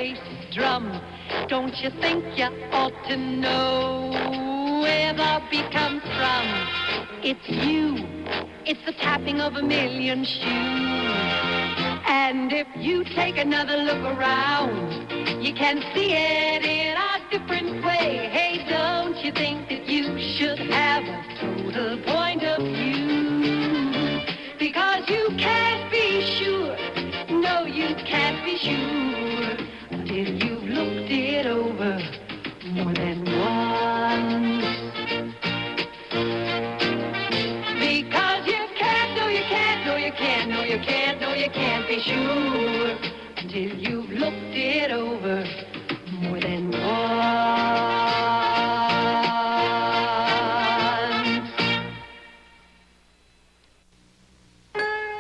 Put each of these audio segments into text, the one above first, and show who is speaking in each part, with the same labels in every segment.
Speaker 1: bass drum. Don't you think you ought to know where the beat comes from? It's you. It's the tapping of a million shoes. And if you take another look around, you can see it in a different way. Hey, don't you think that you should have a total point of view? Because you can't be sure, no, you can't be sure until you've looked it over more than once. Because you can't, no, you can't, no, you can't, no, you can't, no, you can't be sure until you've looked it over more than once.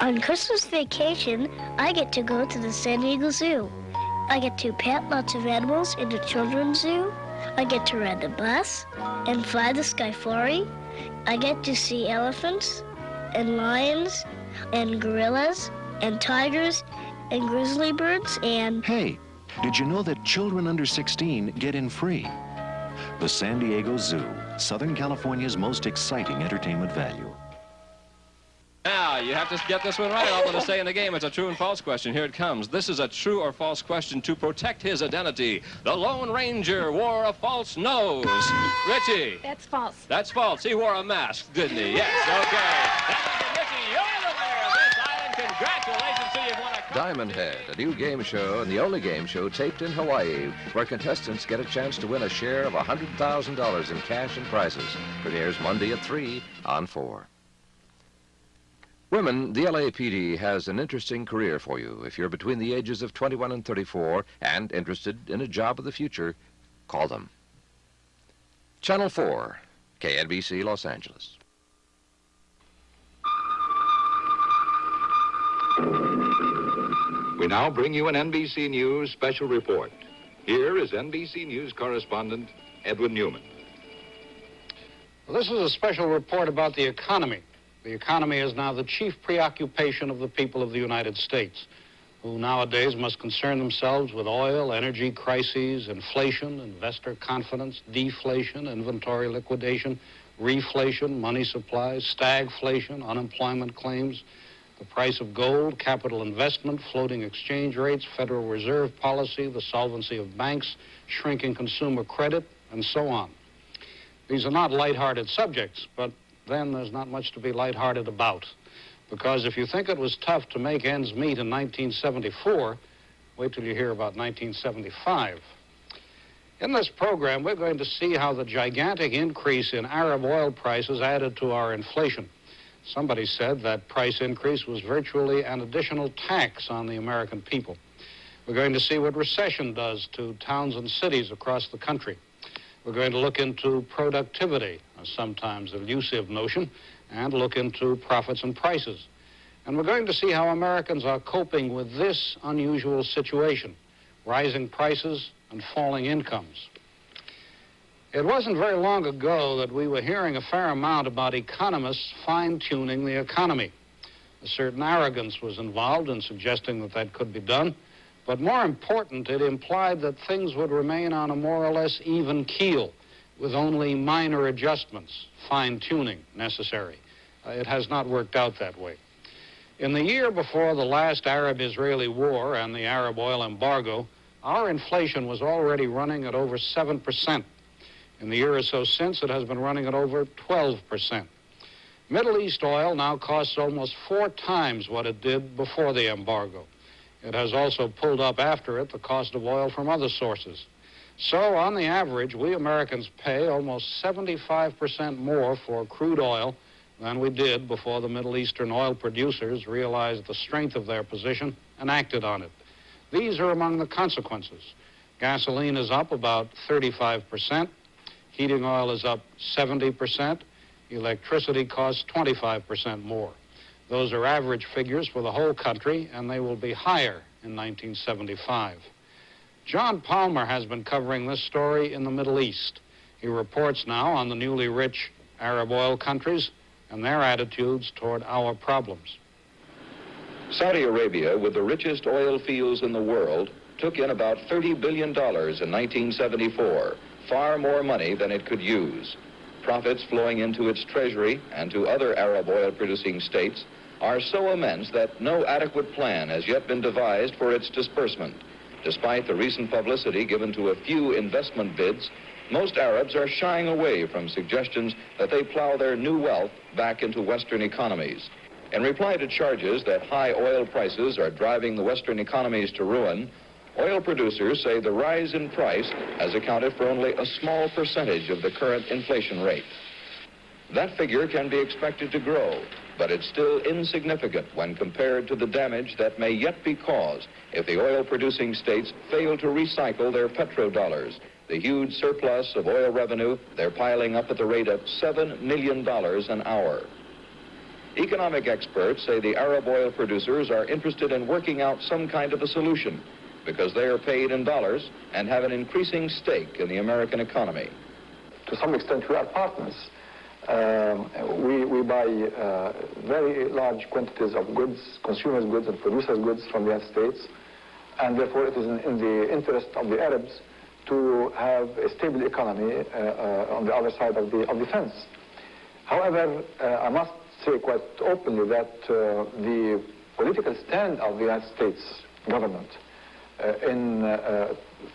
Speaker 2: On Christmas vacation, I get to go to the San Diego Zoo. I get to pet lots of animals in the children's zoo. I get to ride the bus and fly the Skyfari. I get to see elephants and lions and gorillas and tigers and grizzly birds and...
Speaker 3: Hey, did you know that children under 16 get in free? The San Diego Zoo, Southern California's most exciting entertainment value.
Speaker 4: Now, you have to get this one right. All going to say in the game, it's a true and false question. Here it comes. This is a true or false question to protect his identity. The Lone Ranger wore a false nose. Richie.
Speaker 5: That's false.
Speaker 4: That's false. He wore a mask, didn't he? Yes, okay. That was Richie. You're the mayor of this island. Congratulations to you. You've won a...
Speaker 6: Diamond Head, a new game show and the only game show taped in Hawaii, where contestants get a chance to win a share of $100,000 in cash and prizes. Premieres Monday at 3 on 4. Women, the LAPD has an interesting career for you. If you're between the ages of 21 and 34 and interested in a job of the future, call them. Channel 4, KNBC, Los Angeles.
Speaker 7: We now bring you an NBC News special report. Here is NBC News correspondent Edwin Newman.
Speaker 8: Well, this is a special report about the economy. The economy is now the chief preoccupation of the people of the United States, who nowadays must concern themselves with oil, energy crises, inflation, investor confidence, deflation, inventory liquidation, reflation, money supplies, stagflation, unemployment claims, the price of gold, capital investment, floating exchange rates, Federal Reserve policy, the solvency of banks, shrinking consumer credit, and so on. These are not lighthearted subjects, but then there's not much to be lighthearted about. Because if you think it was tough to make ends meet in 1974, wait till you hear about 1975. In this program, we're going to see how the gigantic increase in Arab oil prices added to our inflation. Somebody said that price increase was virtually an additional tax on the American people. We're going to see what recession does to towns and cities across the country. We're going to look into productivity, a sometimes elusive notion, and look into profits and prices. And we're going to see how Americans are coping with this unusual situation, rising prices and falling incomes. It wasn't very long ago that we were hearing a fair amount about economists fine-tuning the economy. A certain arrogance was involved in suggesting that that could be done. But more important, it implied that things would remain on a more or less even keel, with only minor adjustments, fine-tuning necessary. It has not worked out that way. In the year before the last Arab-Israeli war and the Arab oil embargo, our inflation was already running at over 7%. In the year or so since, it has been running at over 12%. Middle East oil now costs almost 4 times what it did before the embargo. It has also pulled up after it the cost of oil from other sources. So, on the average, we Americans pay almost 75% more for crude oil than we did before the Middle Eastern oil producers realized the strength of their position and acted on it. These are among the consequences. Gasoline is up about 35%. Heating oil is up 70%. Electricity costs 25% more. Those are average figures for the whole country, and they will be higher in 1975. John Palmer has been covering this story in the Middle East. He reports now on the newly rich Arab oil countries and their attitudes toward our problems.
Speaker 7: Saudi Arabia, with the richest oil fields in the world, took in about $30 billion in 1974, far more money than it could use. Profits flowing into its treasury and to other Arab oil-producing states are so immense that no adequate plan has yet been devised for its disbursement. Despite the recent publicity given to a few investment bids, most Arabs are shying away from suggestions that they plow their new wealth back into Western economies. In reply to charges that high oil prices are driving the Western economies to ruin, oil producers say the rise in price has accounted for only a small percentage of the current inflation rate. That figure can be expected to grow, but it's still insignificant when compared to the damage that may yet be caused if the oil-producing states fail to recycle their petrodollars, the huge surplus of oil revenue they're piling up at the rate of $7 million an hour. Economic experts say the Arab oil producers are interested in working out some kind of a solution because they are paid in dollars and have an increasing stake in the American economy.
Speaker 5: To some extent, we are partners. We buy very large quantities of goods, consumers' goods and producers' goods from the United States, and therefore it is in the interest of the Arabs to have a stable economy on the other side of the fence. However, I must say quite openly that the political stand of the United States government in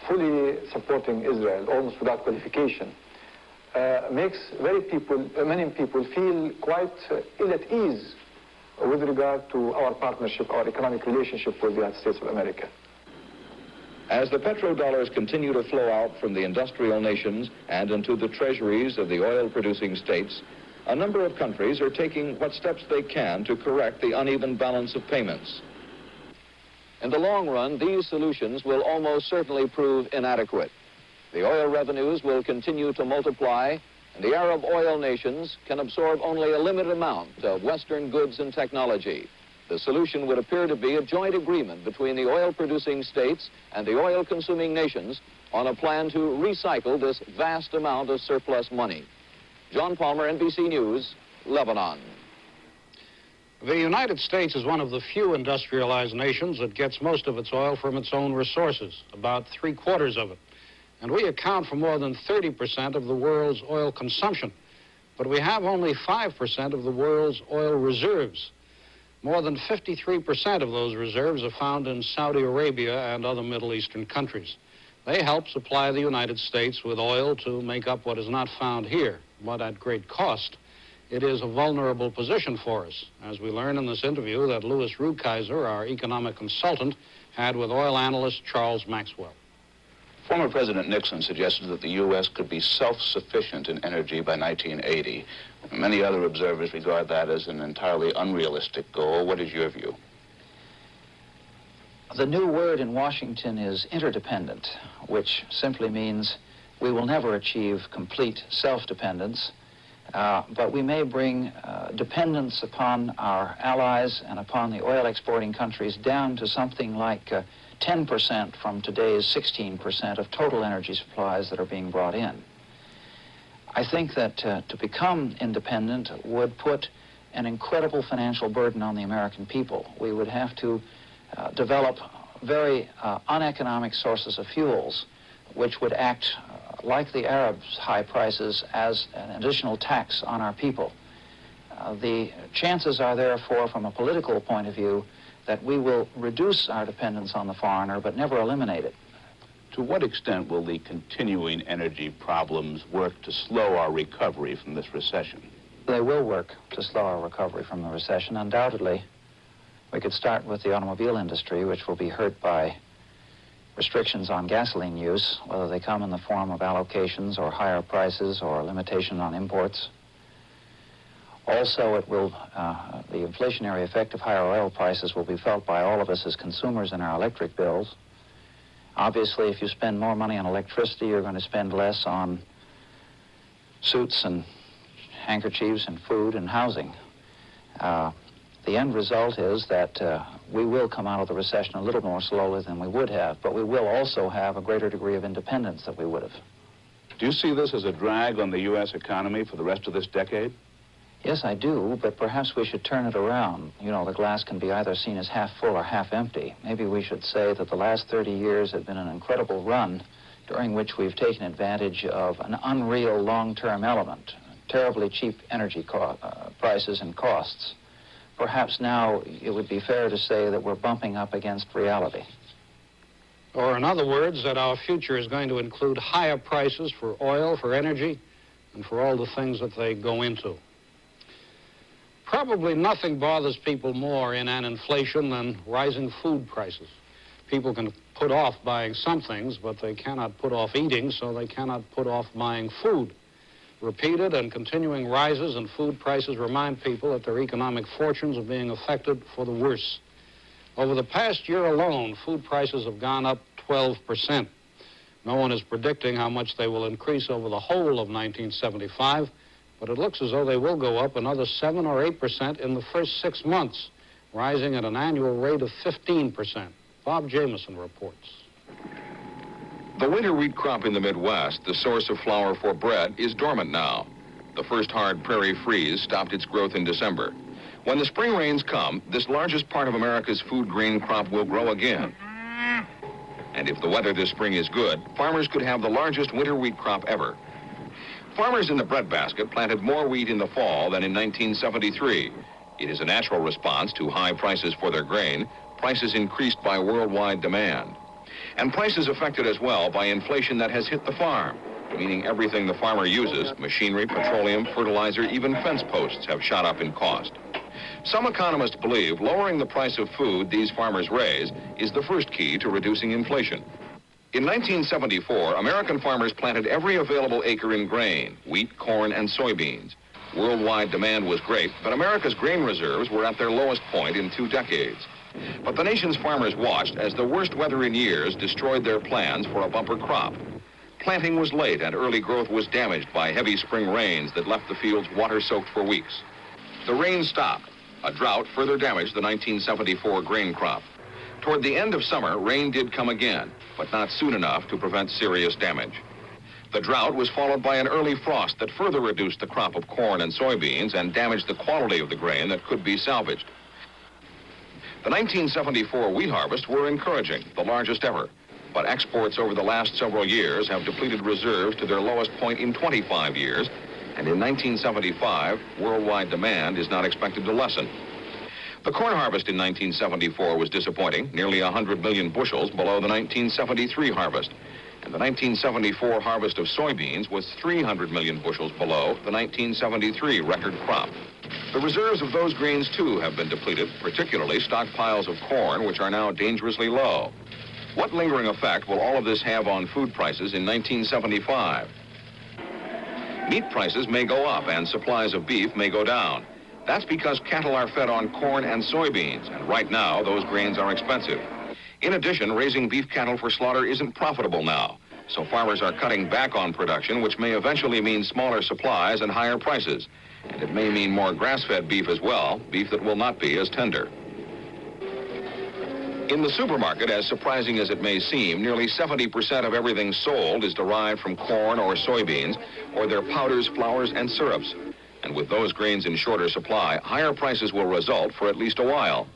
Speaker 5: fully supporting Israel, almost without qualification, makes many people feel quite ill at ease with regard to our partnership, our economic relationship with the United States of America.
Speaker 7: As the petrodollars continue to flow out from the industrial nations and into the treasuries of the oil-producing states, a number of countries are taking what steps they can to correct the uneven balance of payments. In the long run, these solutions will almost certainly prove inadequate. The oil revenues will continue to multiply, and the Arab oil nations can absorb only a limited amount of Western goods and technology. The solution would appear to be a joint agreement between the oil-producing states and the oil-consuming nations on a plan to recycle this vast amount of surplus money. John Palmer, NBC News, Lebanon.
Speaker 8: The United States is one of the few industrialized nations that gets most of its oil from its own resources, about 3/4 of it. And we account for more than 30% of the world's oil consumption. But we have only 5% of the world's oil reserves. More than 53% of those reserves are found in Saudi Arabia and other Middle Eastern countries. They help supply the United States with oil to make up what is not found here, but at great cost. It is a vulnerable position for us, as we learn in this interview that Louis Rukeyser, our economic consultant, had with oil analyst Charles Maxwell.
Speaker 9: Former President Nixon suggested that the U.S. could be self-sufficient in energy by 1980. Many other observers regard that as an entirely unrealistic goal. What is your view?
Speaker 10: The new word in Washington is interdependent, which simply means we will never achieve complete self-dependence, but we may bring dependence upon our allies and upon the oil-exporting countries down to something like 10% from today's 16% of total energy supplies that are being brought in. I think that to become independent would put an incredible financial burden on the American people. We would have to develop very uneconomic sources of fuels, which would act like the Arabs' high prices as an additional tax on our people. The chances are therefore, from a political point of view, that we will reduce our dependence on the foreigner, but never eliminate it.
Speaker 9: To what extent will the continuing energy problems work to slow our recovery from this recession?
Speaker 10: They will work to slow our recovery from the recession. Undoubtedly, we could start with the automobile industry, which will be hurt by restrictions on gasoline use, whether they come in the form of allocations or higher prices or limitation on imports. Also, it will, the inflationary effect of higher oil prices will be felt by all of us as consumers in our electric bills. Obviously, if you spend more money on electricity, you're going to spend less on suits and handkerchiefs and food and housing. The end result is that we will come out of the recession a little more slowly than we would have, but we will also have a greater degree of independence than we would have.
Speaker 9: Do you see this as a drag on the U.S. economy for the rest of this decade?
Speaker 10: Yes, I do, but perhaps we should turn it around. You know, the glass can be either seen as half full or half empty. Maybe we should say that the last 30 years have been an incredible run during which we've taken advantage of an unreal long-term element, terribly cheap energy prices and costs. Perhaps now it would be fair to say that we're bumping up against reality.
Speaker 8: Or in other words, that our future is going to include higher prices for oil, for energy, and for all the things that they go into. Probably nothing bothers people more in an inflation than rising food prices. People can put off buying some things, but they cannot put off eating, so they cannot put off buying food. Repeated and continuing rises in food prices remind people that their economic fortunes are being affected for the worse. Over the past year alone, food prices have gone up 12%. No one is predicting how much they will increase over the whole of 1975, but it looks as though they will go up another 7 or 8% in the first 6 months, rising at an annual rate of 15%. Bob Jameson reports.
Speaker 7: The winter wheat crop in the Midwest, the source of flour for bread, is dormant now. The first hard prairie freeze stopped its growth in December. When the spring rains come, this largest part of America's food grain crop will grow again. And if the weather this spring is good, farmers could have the largest winter wheat crop ever. Farmers in the breadbasket planted more wheat in the fall than in 1973. It is a natural response to high prices for their grain, prices increased by worldwide demand. And prices affected as well by inflation that has hit the farm, meaning everything the farmer uses, machinery, petroleum, fertilizer, even fence posts have shot up in cost. Some economists believe lowering the price of food these farmers raise is the first key to reducing inflation. In 1974, American farmers planted every available acre in grain, wheat, corn, and soybeans. Worldwide demand was great, but America's grain reserves were at their lowest point in 2 decades. But the nation's farmers watched as the worst weather in years destroyed their plans for a bumper crop. Planting was late and early growth was damaged by heavy spring rains that left the fields water-soaked for weeks. The rain stopped. A drought further damaged the 1974 grain crop. Toward the end of summer, rain did come again, but not soon enough to prevent serious damage. The drought was followed by an early frost that further reduced the crop of corn and soybeans and damaged the quality of the grain that could be salvaged. The 1974 wheat harvests were encouraging, the largest ever, but exports over the last several years have depleted reserves to their lowest point in 25 years, and in 1975, worldwide demand is not expected to lessen. The corn harvest in 1974 was disappointing, nearly 100 million bushels below the 1973 harvest, and the 1974 harvest of soybeans was 300 million bushels below the 1973 record crop. The reserves of those grains, too, have been depleted, particularly stockpiles of corn, which are now dangerously low. What lingering effect will all of this have on food prices in 1975? Meat prices may go up and supplies of beef may go down. That's because cattle are fed on corn and soybeans, and right now those grains are expensive. In addition, raising beef cattle for slaughter isn't profitable now, so farmers are cutting back on production, which may eventually mean smaller supplies and higher prices. And it may mean more grass-fed beef as well, beef that will not be as tender. In the supermarket, as surprising as it may seem, nearly 70% of everything sold is derived from corn or soybeans, or their powders, flours, and syrups. And with those grains in shorter supply, higher prices will result for at least a while.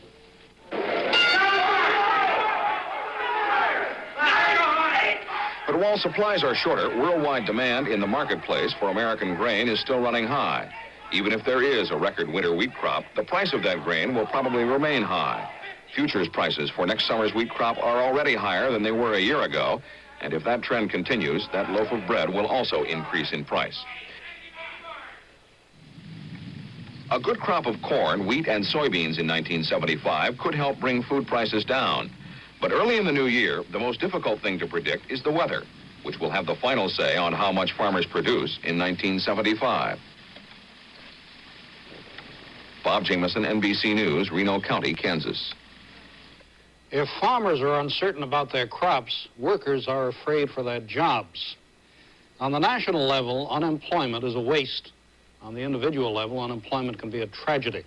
Speaker 7: But while supplies are shorter, worldwide demand in the marketplace for American grain is still running high. Even if there is a record winter wheat crop, the price of that grain will probably remain high. Futures prices for next summer's wheat crop are already higher than they were a year ago, and if that trend continues, that loaf of bread will also increase in price. A good crop of corn, wheat, and soybeans in 1975 could help bring food prices down. But early in the new year, the most difficult thing to predict is the weather, which will have the final say on how much farmers produce in 1975. Bob Jameson, NBC News, Reno County, Kansas.
Speaker 8: If farmers are uncertain about their crops, workers are afraid for their jobs. On the national level, unemployment is a waste. On the individual level, unemployment can be a tragedy.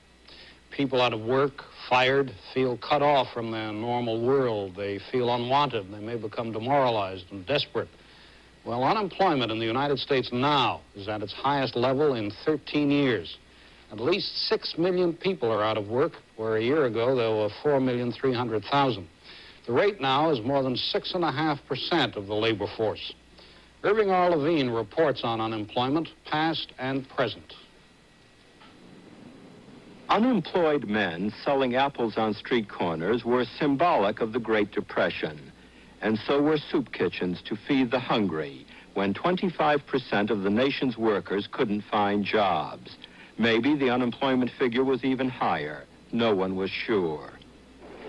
Speaker 8: People out of work, fired, feel cut off from their normal world. They feel unwanted. They may become demoralized and desperate. Well, unemployment in the United States now is at its highest level in 13 years. At least 6 million people are out of work, where a year ago there were 4,300,000. The rate now is more than 6.5% of the labor force. Irving R. Levine reports on unemployment, past and present.
Speaker 11: Unemployed men selling apples on street corners were symbolic of the Great Depression, and so were soup kitchens to feed the hungry when 25% of the nation's workers couldn't find jobs. Maybe the unemployment figure was even higher. No one was sure.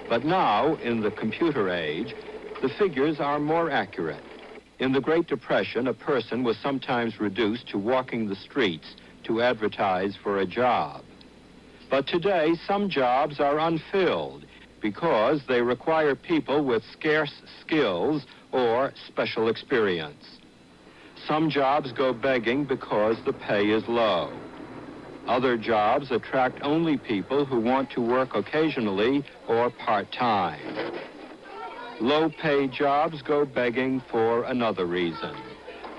Speaker 11: But now, in the computer age, the figures are more accurate. In the Great Depression, a person was sometimes reduced to walking the streets to advertise for a job. But today, some jobs are unfilled because they require people with scarce skills or special experience. Some jobs go begging because the pay is low. Other jobs attract only people who want to work occasionally or part-time. Low-paid jobs go begging for another reason.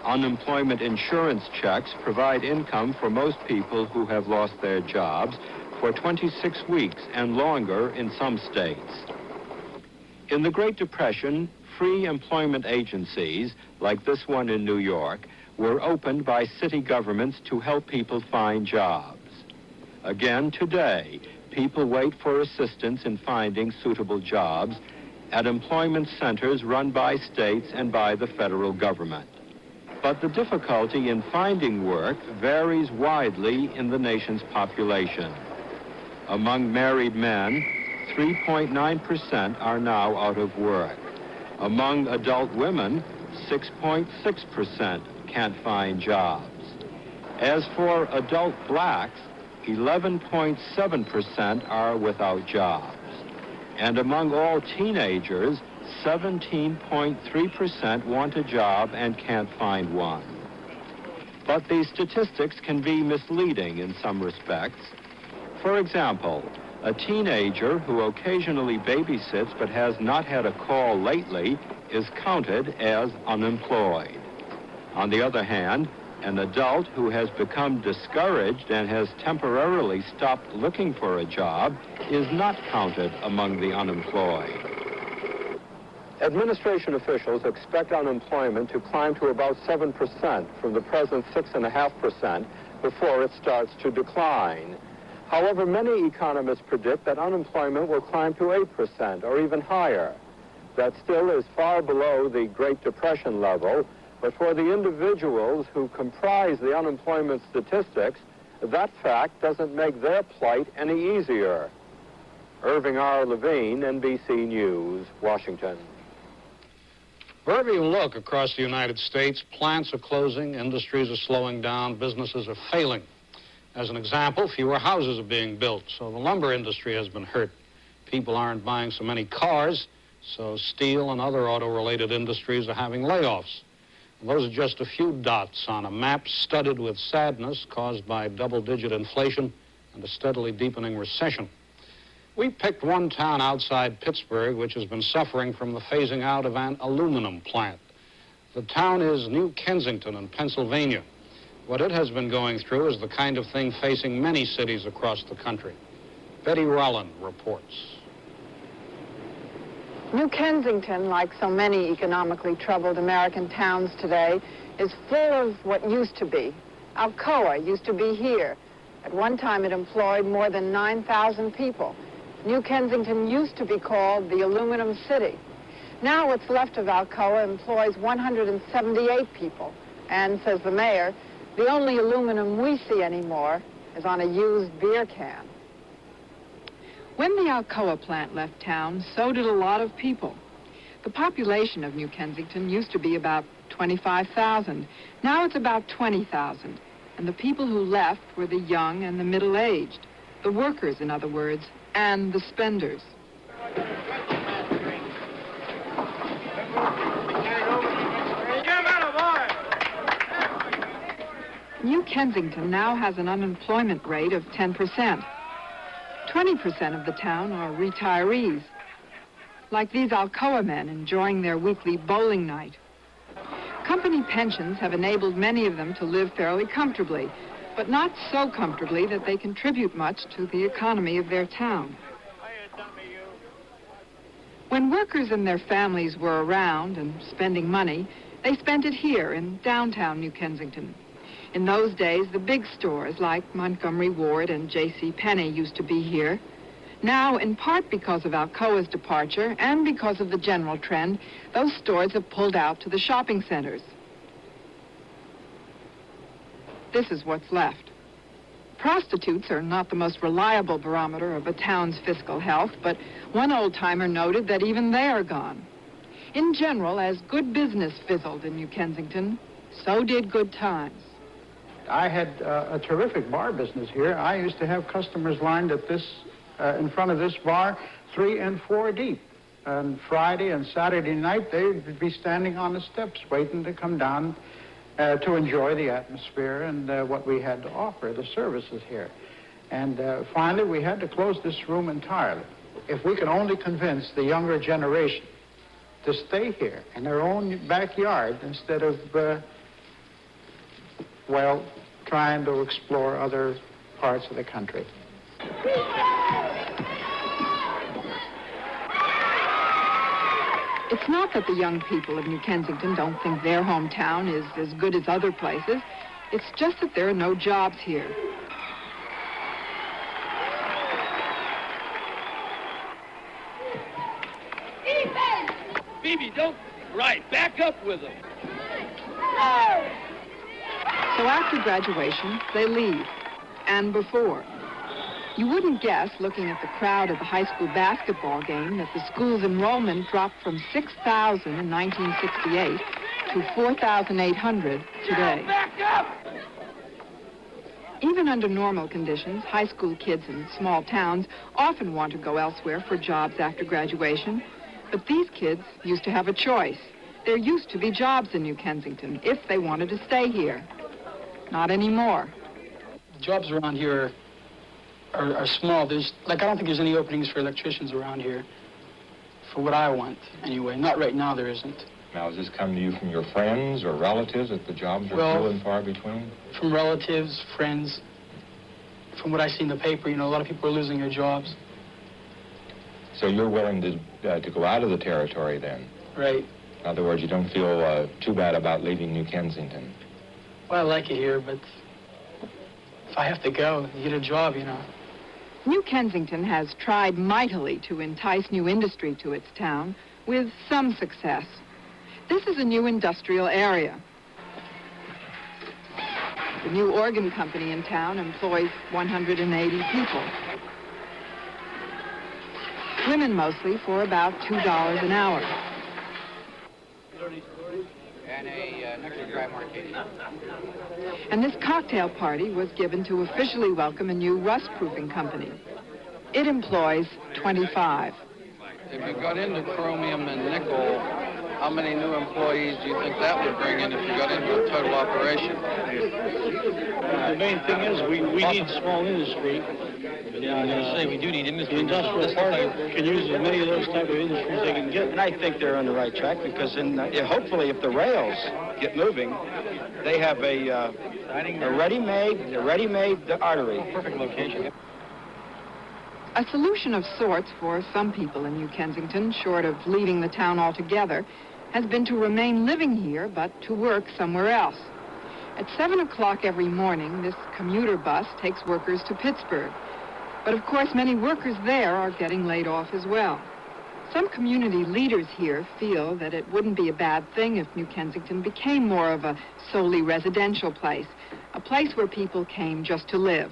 Speaker 11: Unemployment insurance checks provide income for most people who have lost their jobs for 26 weeks and longer in some states. In the Great Depression, free employment agencies, like this one in New York, were opened by city governments to help people find jobs. Again, today, people wait for assistance in finding suitable jobs at employment centers run by states and by the federal government. But the difficulty in finding work varies widely in the nation's population. Among married men, 3.9% are now out of work. Among adult women, 6.6% can't find jobs. As for adult blacks, 11.7% are without jobs. And among all teenagers, 17.3% want a job and can't find one. But these statistics can be misleading in some respects. For example, a teenager who occasionally babysits but has not had a call lately is counted as unemployed. On the other hand, an adult who has become discouraged and has temporarily stopped looking for a job is not counted among the unemployed. Administration officials expect unemployment to climb to about 7% from the present 6.5% before it starts to decline. However, many economists predict that unemployment will climb to 8% or even higher. That still is far below the Great Depression level, but for the individuals who comprise the unemployment statistics, that fact doesn't make their plight any easier. Irving R. Levine, NBC News, Washington.
Speaker 8: Wherever you look across the United States, plants are closing, industries are slowing down, businesses are failing. As an example, fewer houses are being built, so the lumber industry has been hurt. People aren't buying so many cars, so steel and other auto-related industries are having layoffs. And those are just a few dots on a map studded with sadness caused by double-digit inflation and a steadily deepening recession. We picked one town outside Pittsburgh which has been suffering from the phasing out of an aluminum plant. The town is New Kensington in Pennsylvania. What it has been going through is the kind of thing facing many cities across the country. Betty Rowland reports.
Speaker 12: New Kensington, like so many economically troubled American towns today, is full of what used to be. Alcoa used to be here. At one time, it employed more than 9,000 people. New Kensington used to be called the Aluminum City. Now what's left of Alcoa employs 178 people. And, says the mayor, the only aluminum we see anymore is on a used beer can.
Speaker 13: When the Alcoa plant left town, so did a lot of people. The population of New Kensington used to be about 25,000. Now it's about 20,000. And the people who left were the young and the middle-aged. The workers, in other words, and the spenders. New Kensington now has an unemployment rate of 10%. 20% of the town are retirees, like these Alcoa men enjoying their weekly bowling night. Company pensions have enabled many of them to live fairly comfortably, but not so comfortably that they contribute much to the economy of their town. When workers and their families were around and spending money, they spent it here in downtown New Kensington. In those days, the big stores like Montgomery Ward and J.C. Penney used to be here. Now, in part because of Alcoa's departure and because of the general trend, those stores have pulled out to the shopping centers. This is what's left. Prostitutes are not the most reliable barometer of a town's fiscal health, but one old-timer noted that even they are gone. In general, as good business fizzled in New Kensington, so did good times.
Speaker 14: I had a terrific bar business here. I used to have customers lined at this, in front of this bar, 3 and 4 deep. On Friday and Saturday night, they would be standing on the steps waiting to come down to enjoy the atmosphere and what we had to offer, the services here. And finally, we had to close this room entirely. If we could only convince the younger generation to stay here in their own backyard instead of, well, trying to explore other parts of the country.
Speaker 13: It's not that the young people of New Kensington don't think their hometown is as good as other places. It's just that there are no jobs here.
Speaker 15: Phoebe, don't... Right, back up with them.
Speaker 13: So after graduation, they leave. And before. You wouldn't guess, looking at the crowd at the high school basketball game, that the school's enrollment dropped from 6,000 in 1968 to 4,800 today.
Speaker 15: Back up!
Speaker 13: Even under normal conditions, high school kids in small towns often want to go elsewhere for jobs after graduation. But these kids used to have a choice. There used to be jobs in New Kensington if they wanted to stay here. Not anymore.
Speaker 16: Jobs around here are small. I don't think there's any openings for electricians around here. For what I want, anyway. Not right now, there isn't.
Speaker 17: Now, has this come to you from your friends or relatives that the jobs are few and far between?
Speaker 16: From relatives, friends. From what I see in the paper, a lot of people are losing their jobs.
Speaker 17: So you're willing to go out of the territory then?
Speaker 16: Right.
Speaker 17: In other words, you don't feel too bad about leaving New Kensington?
Speaker 16: Well, I like it here, but if I have to go, get a job,
Speaker 13: New Kensington has tried mightily to entice new industry to its town, with some success. This is a new industrial area. The new organ company in town employs 180 people. Women mostly, for about $2 an hour.
Speaker 18: And a next dry martini.
Speaker 13: And this cocktail party was given to officially welcome a new rust-proofing company. It employs 25.
Speaker 18: If you got into chromium and nickel, how many new employees do you think that would bring in if you got into a total operation?
Speaker 14: The main thing is we need small industry.
Speaker 16: Yeah, I was going to say, we do need industry.
Speaker 14: The industrial park can use as many of those type of industries they can get.
Speaker 19: And I think they're on the right track because hopefully if the rails get moving, they have a ready-made artery.
Speaker 16: Perfect location.
Speaker 13: A solution of sorts for some people in New Kensington, short of leaving the town altogether, has been to remain living here, but to work somewhere else. At 7 o'clock every morning, this commuter bus takes workers to Pittsburgh. But of course, many workers there are getting laid off as well. Some community leaders here feel that it wouldn't be a bad thing if New Kensington became more of a solely residential place, a place where people came just to live.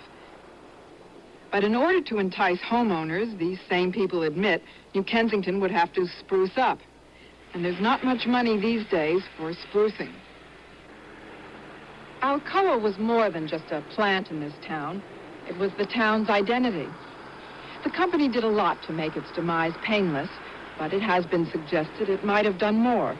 Speaker 13: But in order to entice homeowners, these same people admit New Kensington would have to spruce up. And there's not much money these days for sprucing. Alcoa was more than just a plant in this town. It was the town's identity. The company did a lot to make its demise painless, but it has been suggested it might have done more.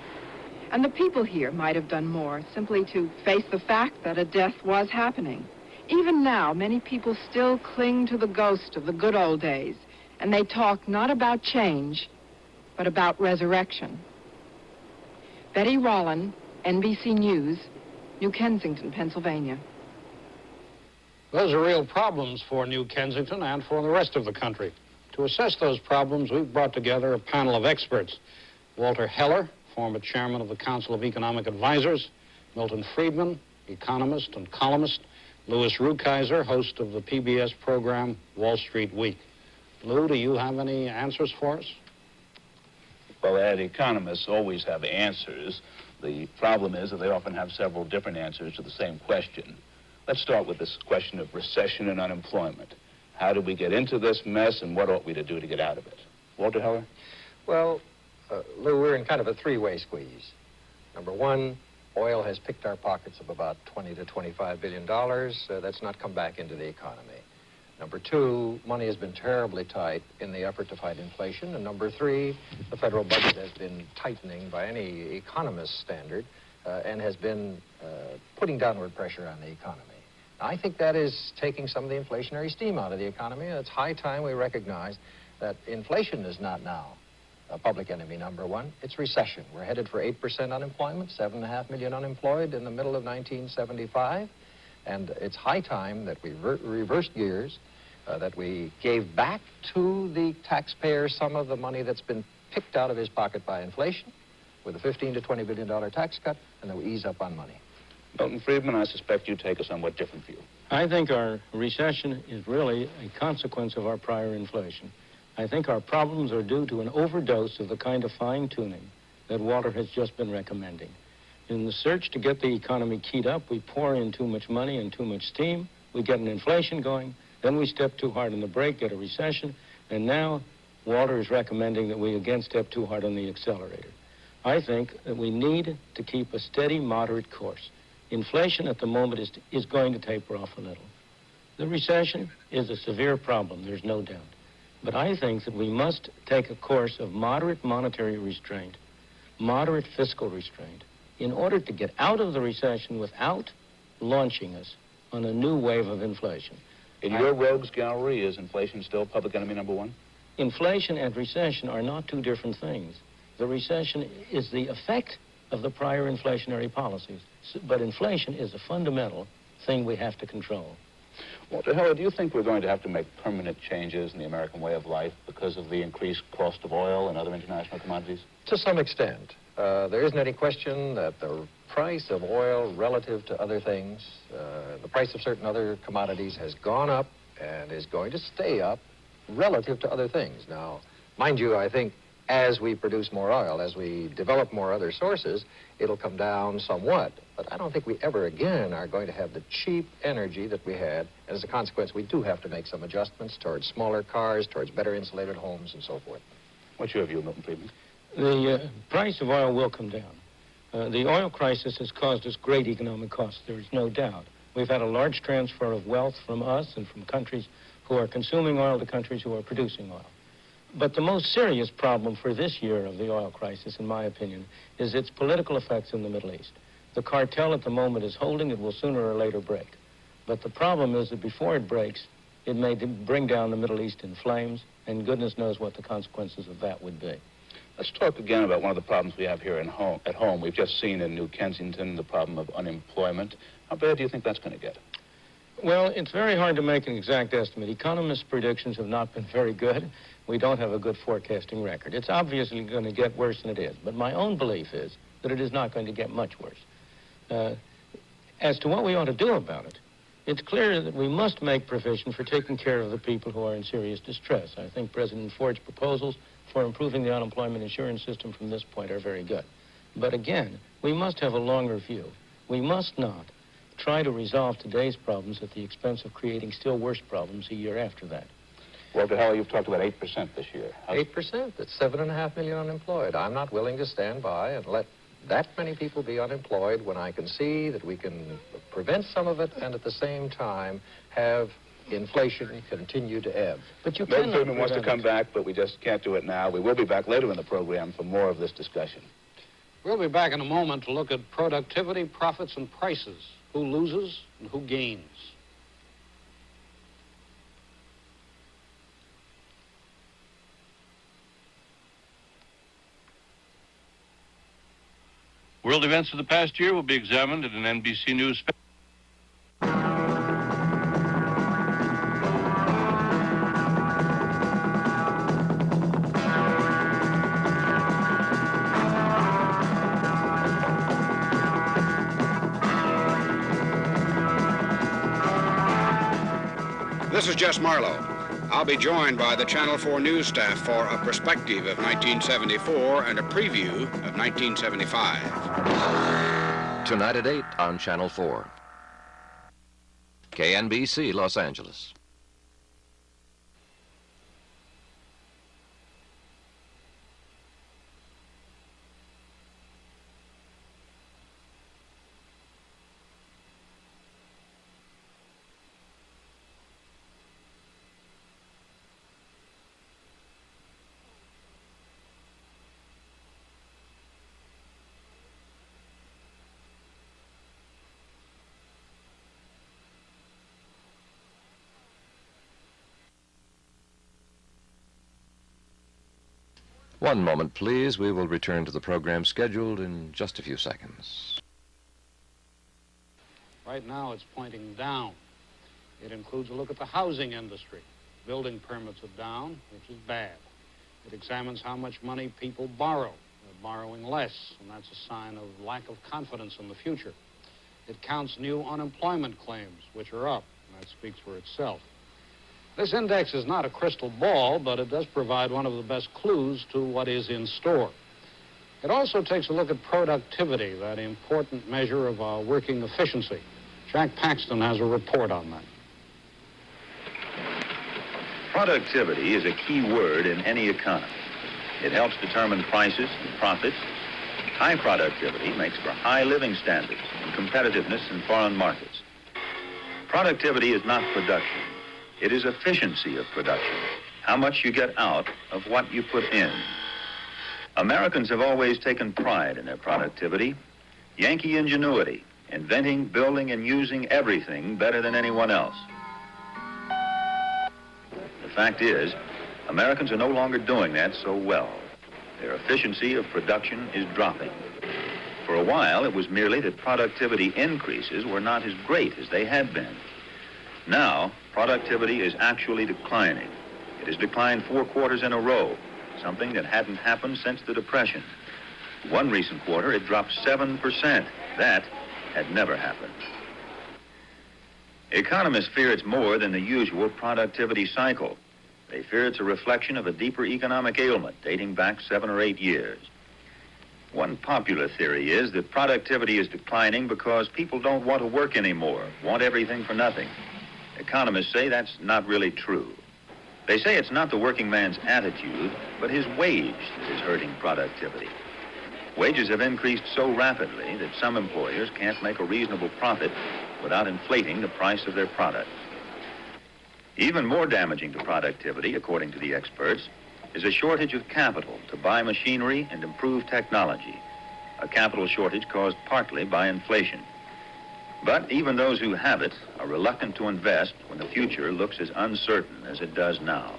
Speaker 13: And the people here might have done more, simply to face the fact that a death was happening. Even now, many people still cling to the ghost of the good old days, and they talk not about change, but about resurrection. Betty Rollin, NBC News, New Kensington, Pennsylvania.
Speaker 8: Those are real problems for New Kensington and for the rest of the country. To assess those problems, we've brought together a panel of experts. Walter Heller, former chairman of the Council of Economic Advisors, Milton Friedman, economist and columnist, Louis Rukeyser, host of the PBS program Wall Street Week. Lou, do you have any answers for us?
Speaker 9: Well, Ed, economists always have answers. The problem is that they often have several different answers to the same question. Let's start with this question of recession and unemployment. How did we get into this mess, and what ought we to do to get out of it? Walter Heller?
Speaker 20: Well, Lou, we're in kind of a three-way squeeze. Number one, oil has picked our pockets of about $20 to $25 billion. That's not come back into the economy. Number two, money has been terribly tight in the effort to fight inflation. And number three, the federal budget has been tightening by any economist's standard and has been putting downward pressure on the economy. I think that is taking some of the inflationary steam out of the economy. It's high time we recognize that inflation is not now public enemy number one. It's recession. We're headed for 8% unemployment, 7.5 million unemployed in the middle of 1975. And it's high time that we reversed gears, that we gave back to the taxpayer some of the money that's been picked out of his pocket by inflation with a $15 to $20 billion tax cut, and that we ease up on money.
Speaker 9: Milton Friedman, I suspect you take a somewhat different view.
Speaker 21: I think our recession is really a consequence of our prior inflation. I think our problems are due to an overdose of the kind of fine-tuning that Walter has just been recommending. In the search to get the economy keyed up, we pour in too much money and too much steam. We get an inflation going. Then we step too hard on the brake, get a recession. And now Walter is recommending that we again step too hard on the accelerator. I think that we need to keep a steady, moderate course. Inflation at the moment is going to taper off a little. The recession is a severe problem, there's no doubt. But I think that we must take a course of moderate monetary restraint, moderate fiscal restraint, in order to get out of the recession without launching us on a new wave of inflation.
Speaker 9: In your rogues gallery, is inflation still public enemy number one?
Speaker 21: Inflation and recession are not two different things. The recession is the effect of the prior inflationary policies, but inflation is a fundamental thing we have to control.
Speaker 9: Walter Heller, do you think we're going to have to make permanent changes in the American way of life because of the increased cost of oil and other international commodities?
Speaker 20: To some extent. There isn't any question that the price of oil relative to other things, the price of certain other commodities has gone up and is going to stay up relative to other things. Now, mind you, I think as we produce more oil, as we develop more other sources, it'll come down somewhat. But I don't think we ever again are going to have the cheap energy that we had. And as a consequence, we do have to make some adjustments towards smaller cars, towards better insulated homes, and so forth.
Speaker 9: What's your view, Milton Friedman?
Speaker 21: The price of oil will come down. The oil crisis has caused us great economic costs, there is no doubt. We've had a large transfer of wealth from us and from countries who are consuming oil to countries who are producing oil. But the most serious problem for this year of the oil crisis, in my opinion, is its political effects in the Middle East. The cartel at the moment is holding. It will sooner or later break. But the problem is that before it breaks, it may bring down the Middle East in flames, and goodness knows what the consequences of that would be.
Speaker 9: Let's talk again about one of the problems we have here at home. We've just seen in New Kensington the problem of unemployment. How bad do you think that's going to get?
Speaker 21: Well, it's very hard to make an exact estimate. Economists' predictions have not been very good. We don't have a good forecasting record. It's obviously going to get worse than it is. But my own belief is that it is not going to get much worse. As to what we ought to do about it, it's clear that we must make provision for taking care of the people who are in serious distress. I think President Ford's proposals for improving the unemployment insurance system from this point are very good. But again, we must have a longer view. We must not try to resolve today's problems at the expense of creating still worse problems a year after that.
Speaker 9: Walter Heller, you've talked about 8% this year.
Speaker 20: 8%? That's 7.5 million unemployed. I'm not willing to stand by and let that many people be unemployed when I can see that we can prevent some of it and at the same time have inflation continue to ebb.
Speaker 21: But you
Speaker 9: Milton
Speaker 21: cannot
Speaker 9: Friedman wants to come back, but we just can't do it now. We will be back later in the program for more of this discussion.
Speaker 8: We'll be back in a moment to look at productivity, profits, and prices. Who loses and who gains?
Speaker 22: World events of the past year will be examined in an NBC News special.
Speaker 1: This is Jess Marlowe. I'll be joined by the Channel 4 news staff for a perspective of 1974 and a preview of 1975.
Speaker 6: Tonight at 8 on Channel 4. KNBC, Los Angeles. One moment, please. We will return to the program scheduled in just a few seconds.
Speaker 8: Right now, it's pointing down. It includes a look at the housing industry. Building permits are down, which is bad. It examines how much money people borrow. They're borrowing less, and that's a sign of lack of confidence in the future. It counts new unemployment claims, which are up, and that speaks for itself. This index is not a crystal ball, but it does provide one of the best clues to what is in store. It also takes a look at productivity, that important measure of our working efficiency. Jack Paxton has a report on that.
Speaker 22: Productivity is a key word in any economy. It helps determine prices and profits. High productivity makes for high living standards and competitiveness in foreign markets. Productivity is not production. It is efficiency of production, how much you get out of what you put in. Americans have always taken pride in their productivity. Yankee ingenuity, inventing, building, and using everything better than anyone else. The fact is, Americans are no longer doing that so well. Their efficiency of production is dropping. For a while, it was merely that productivity increases were not as great as they had been. Now, productivity is actually declining. It has declined 4 quarters in a row, something that hadn't happened since the Depression. One recent quarter, it dropped 7%. That had never happened. Economists fear it's more than the usual productivity cycle. They fear it's a reflection of a deeper economic ailment dating back 7 or 8 years. One popular theory is that productivity is declining because people don't want to work anymore, want everything for nothing. Economists say that's not really true. They say it's not the working man's attitude, but his wage that is hurting productivity. Wages have increased so rapidly that some employers can't make a reasonable profit without inflating the price of their product. Even more damaging to productivity, according to the experts, is a shortage of capital to buy machinery and improve technology, a capital shortage caused partly by inflation. But even those who have it are reluctant to invest when the future looks as uncertain as it does now.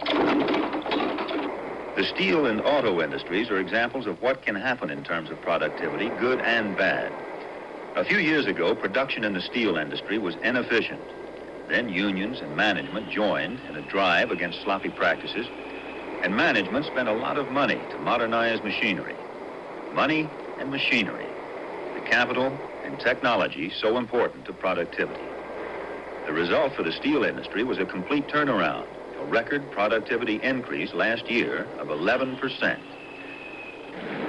Speaker 22: The steel and auto industries are examples of what can happen in terms of productivity, good and bad. A few years ago, production in the steel industry was inefficient. Then unions and management joined in a drive against sloppy practices, and management spent a lot of money to modernize machinery. Money and machinery, the capital and technology so important to productivity. The result for the steel industry was a complete turnaround, a record productivity increase last year of 11%.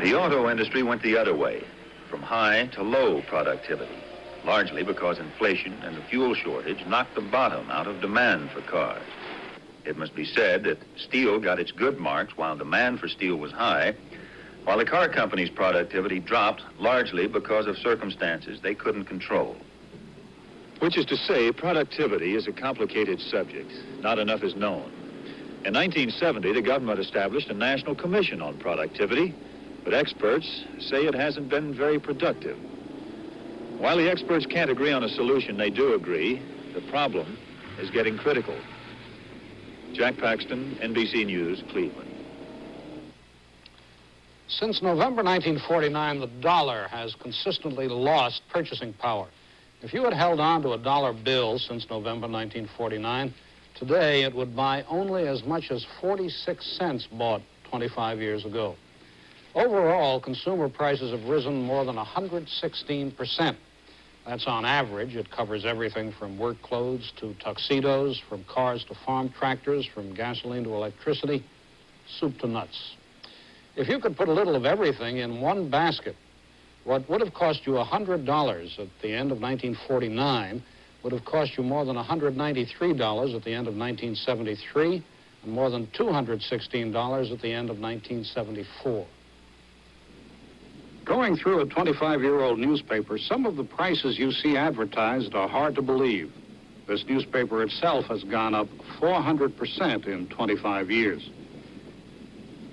Speaker 22: The auto industry went the other way, from high to low productivity, largely because inflation and the fuel shortage knocked the bottom out of demand for cars. It must be said that steel got its good marks while demand for steel was high, while the car companies' productivity dropped largely because of circumstances they couldn't control.
Speaker 23: Which is to say, productivity is a complicated subject. Not enough is known. In 1970, the government established a national commission on productivity, but experts say it hasn't been very productive. While the experts can't agree on a solution, they do agree the problem is getting critical. Jack Paxton, NBC News, Cleveland.
Speaker 8: Since November 1949, the dollar has consistently lost purchasing power. If you had held on to a dollar bill since November 1949, today it would buy only as much as 46 cents bought 25 years ago. Overall, consumer prices have risen more than 116%. That's on average. It covers everything from work clothes to tuxedos, from cars to farm tractors, from gasoline to electricity, soup to nuts. If you could put a little of everything in one basket, what would have cost you $100 at the end of 1949 would have cost you more than $193 at the end of 1973 and more than $216 at the end of 1974. Going through a 25-year-old newspaper, some of the prices you see advertised are hard to believe. This newspaper itself has gone up 400% in 25 years.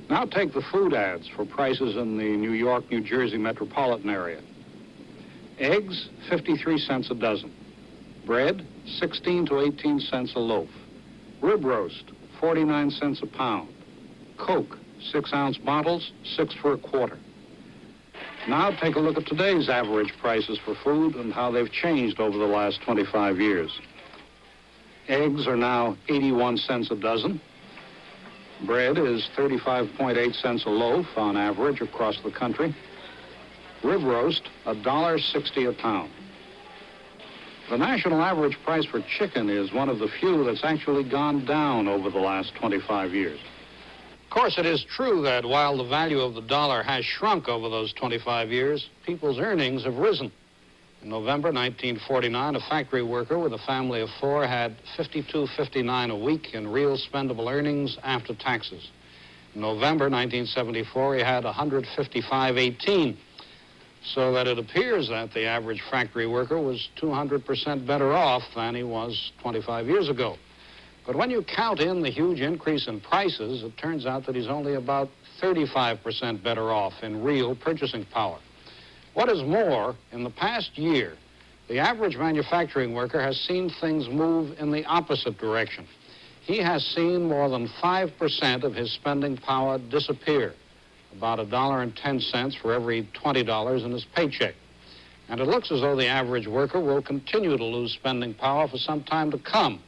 Speaker 8: Now take the food ads for prices in the New York, New Jersey metropolitan area. Eggs, 53 cents a dozen. Bread, 16 to 18 cents a loaf. Rib roast, 49 cents a pound. Coke, 6-ounce bottles, 6 for a quarter. Now take a look at today's average prices for food and how they've changed over the last 25 years. Eggs are now 81 cents a dozen. Bread is 35.8 cents a loaf on average across the country. Rib roast, $1.60 a pound. The national average price for chicken is one of the few that's actually gone down over the last 25 years. Of course, it is true that while the value of the dollar has shrunk over those 25 years, people's earnings have risen. In November 1949, a factory worker with a family of 4 had $52.59 a week in real spendable earnings after taxes. In November 1974, he had $155.18, so that it appears that the average factory worker was 200% better off than he was 25 years ago. But when you count in the huge increase in prices, it turns out that he's only about 35% better off in real purchasing power. What is more, in the past year, the average manufacturing worker has seen things move in the opposite direction. He has seen more than 5% of his spending power disappear, about $1.10 for every $20 in his paycheck. And it looks as though the average worker will continue to lose spending power for some time to come,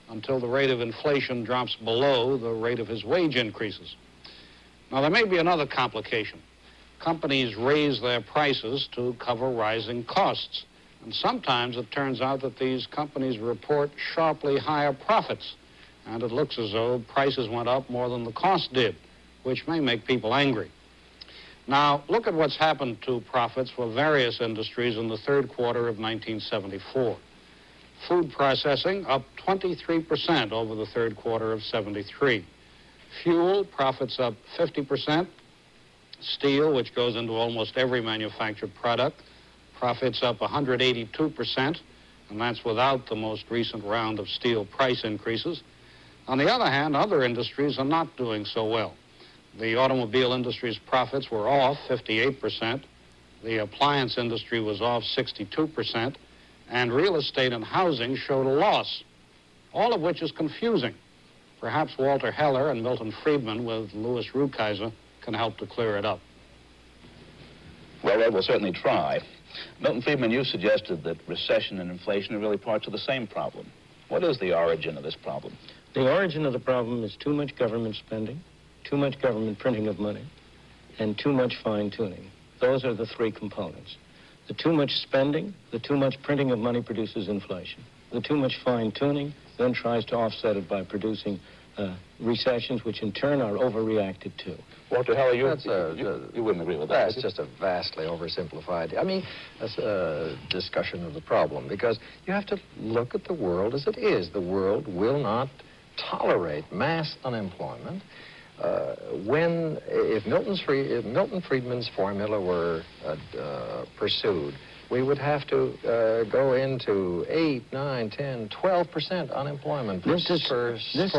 Speaker 8: until the rate of inflation drops below the rate of his wage increases. Now, there may be another complication. Companies raise their prices to cover rising costs. And sometimes it turns out that these companies report sharply higher profits. And it looks as though prices went up more than the cost did, which may make people angry. Now, look at what's happened to profits for various industries in the third quarter of 1974. Food processing up 23% over the third quarter of 73. Fuel, profits up 50%. Steel, which goes into almost every manufactured product, profits up 182%, and that's without the most recent round of steel price increases. On the other hand, other industries are not doing so well. The automobile industry's profits were off 58%. The appliance industry was off 62%. And real estate and housing showed a loss, all of which is confusing. Perhaps Walter Heller and Milton Friedman with Louis Rukeyser can help to clear it up.
Speaker 9: Well, they will certainly try. Milton Friedman, you suggested that recession and inflation are really parts of the same problem. What is the origin of this problem?
Speaker 21: The origin of the problem is too much government spending, too much government printing of money, and too much fine-tuning. Those are the 3 components. The too much spending, the too much printing of money produces inflation. The too much fine-tuning then tries to offset it by producing recessions, which in turn are overreacted to.
Speaker 9: Walter Heller, you wouldn't agree with that.
Speaker 20: That's just a vastly oversimplified. I mean, that's a discussion of the problem, because you have to look at the world as it is. The world will not tolerate mass unemployment. If Milton Friedman's formula were pursued, we would have to go into 8, 9, 10, 12% unemployment for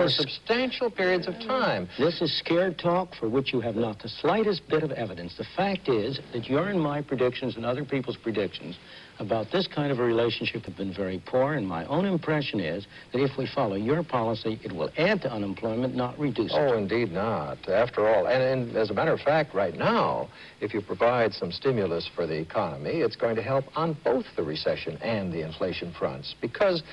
Speaker 20: substantial periods of time.
Speaker 21: This is scared talk for which you have not the slightest bit of evidence. The fact is that your and my predictions and other people's predictions about this kind of a relationship have been very poor, and my own impression is that if we follow your policy, it will add to unemployment, not reduce it.
Speaker 20: Oh, indeed not. After all, and as a matter of fact, right now, if you provide some stimulus for the economy, it's going to help on both the recession and the inflation fronts, because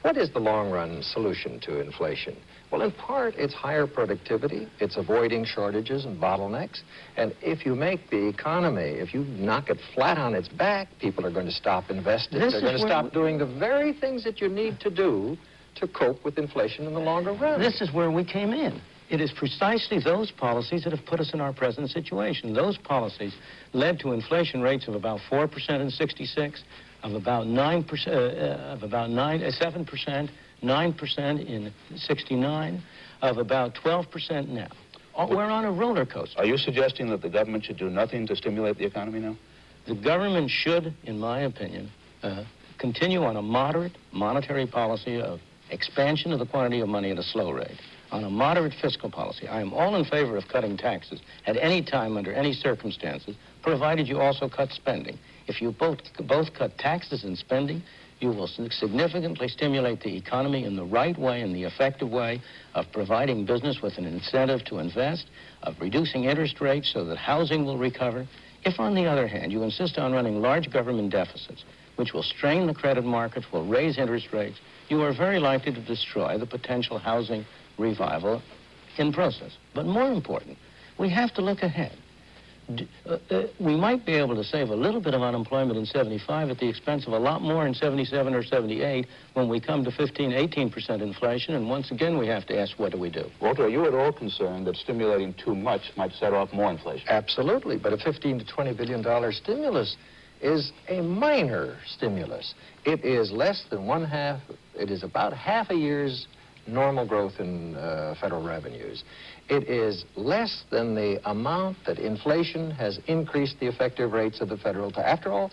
Speaker 20: What is the long-run solution to inflation? Well, in part, it's higher productivity. It's avoiding shortages and bottlenecks. And if you make the economy, if you knock it flat on its back, people are going to stop investing. They're going to stop doing the very things that you need to do to cope with inflation in the longer run.
Speaker 21: This is where we came in. It is precisely those policies that have put us in our present situation. Those policies led to inflation rates of about 4% in '66, of about 7%, 9% in '69, of about 12% now. We're on a roller coaster.
Speaker 9: Are you suggesting that the government should do nothing to stimulate the economy now?
Speaker 21: The government should, in my opinion, continue on a moderate monetary policy of expansion of the quantity of money at a slow rate, on a moderate fiscal policy. I am all in favor of cutting taxes at any time under any circumstances, provided you also cut spending. If you both cut taxes and spending, you will significantly stimulate the economy in the right way, in the effective way of providing business with an incentive to invest, of reducing interest rates so that housing will recover. If, on the other hand, you insist on running large government deficits, which will strain the credit markets, will raise interest rates, you are very likely to destroy the potential housing revival in process. But more important, we have to look ahead. We might be able to save a little bit of unemployment in '75 at the expense of a lot more in '77 or '78 when we come to 15, 18% inflation, and once again we have to ask, what do we do?
Speaker 9: Walter, are you at all concerned that stimulating too much might set off more inflation?
Speaker 20: Absolutely, but a $15 to $20 billion stimulus is a minor stimulus. It is less than it is about half a year's normal growth in federal revenues. It is less than the amount that inflation has increased the effective rates of the federal tax. After all,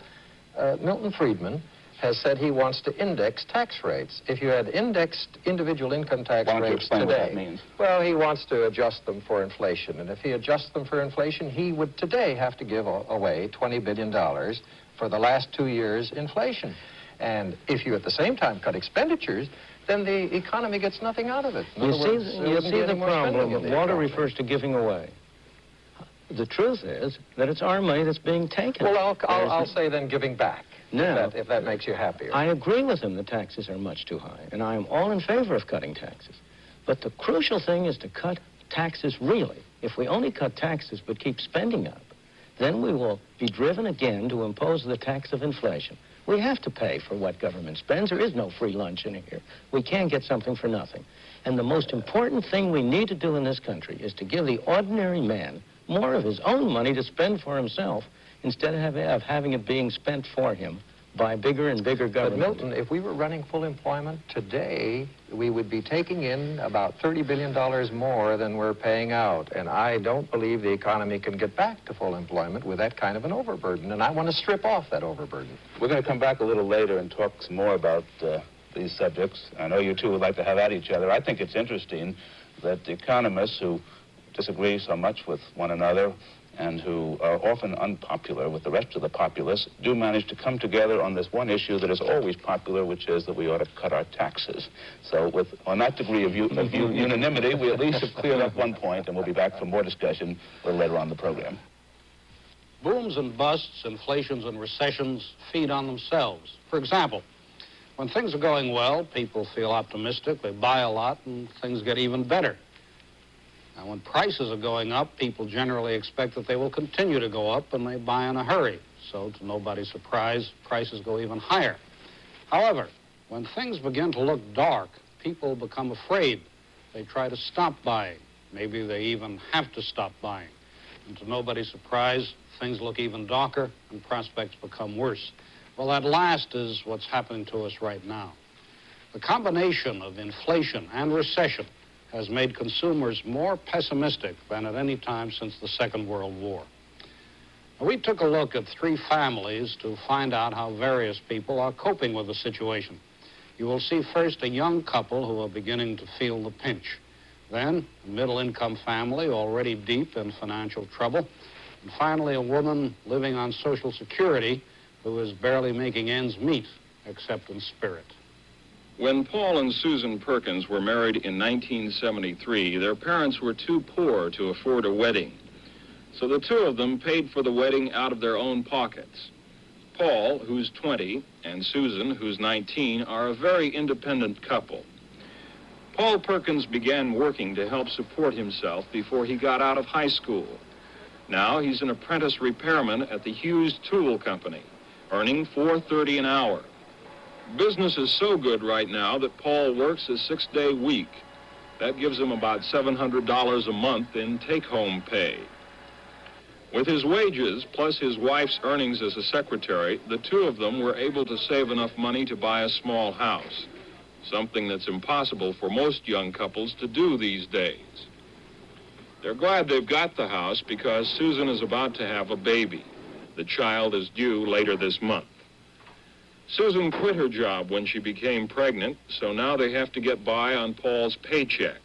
Speaker 20: Milton Friedman has said he wants to index tax rates. If you had indexed individual income tax rates today,
Speaker 9: what that means?
Speaker 20: Well, he wants to adjust them for inflation. And if he adjusts them for inflation, he would today have to give away $20 billion for the last 2 years' inflation. And if you at the same time cut expenditures, then the economy gets nothing out of it.
Speaker 21: You see the problem. Walter refers to giving away. The truth is that it's our money that's being taken.
Speaker 20: Well, I'll say then giving back,
Speaker 21: no,
Speaker 20: if that makes you happier.
Speaker 21: I agree with him that taxes are much too high, and I am all in favor of cutting taxes. But the crucial thing is to cut taxes really. If we only cut taxes but keep spending up, then we will be driven again to impose the tax of inflation. We have to pay for what government spends. There is no free lunch in here. We can't get something for nothing. And the most important thing we need to do in this country is to give the ordinary man more of his own money to spend for himself instead of having it being spent for him by bigger and bigger government.
Speaker 20: But Milton, if we were running full employment today, we would be taking in about $30 billion more than we're paying out. And I don't believe the economy can get back to full employment with that kind of an overburden. And I want to strip off that overburden.
Speaker 9: We're going to come back a little later and talk some more about these subjects. I know you two would like to have at each other. I think it's interesting that economists who disagree so much with one another and who are often unpopular with the rest of the populace do manage to come together on this one issue that is always popular, which is that we ought to cut our taxes. So on that degree of unanimity, we at least have cleared up one point, and we'll be back for more discussion a little later on in the program.
Speaker 8: Booms and busts, inflations and recessions feed on themselves. For example, when things are going well, people feel optimistic, they buy a lot, and things get even better. Now, when prices are going up, people generally expect that they will continue to go up, and they buy in a hurry. So, to nobody's surprise, prices go even higher. However, when things begin to look dark, people become afraid. They try to stop buying. Maybe they even have to stop buying. And to nobody's surprise, things look even darker, and prospects become worse. Well, that last is what's happening to us right now. The combination of inflation and recession has made consumers more pessimistic than at any time since the Second World War. Now, we took a look at 3 families to find out how various people are coping with the situation. You will see first a young couple who are beginning to feel the pinch. Then a middle-income family already deep in financial trouble. And finally, a woman living on Social Security who is barely making ends meet, except in spirit.
Speaker 17: When Paul and Susan Perkins were married in 1973, their parents were too poor to afford a wedding. So the two of them paid for the wedding out of their own pockets. Paul, who's 20, and Susan, who's 19, are a very independent couple. Paul Perkins began working to help support himself before he got out of high school. Now he's an apprentice repairman at the Hughes Tool Company, earning $4.30 an hour. Business is so good right now that Paul works a 6-day week. That gives him about $700 a month in take-home pay. With his wages, plus his wife's earnings as a secretary, the two of them were able to save enough money to buy a small house, something that's impossible for most young couples to do these days. They're glad they've got the house because Susan is about to have a baby. The child is due later this month. Susan quit her job when she became pregnant, so now they have to get by on Paul's paycheck.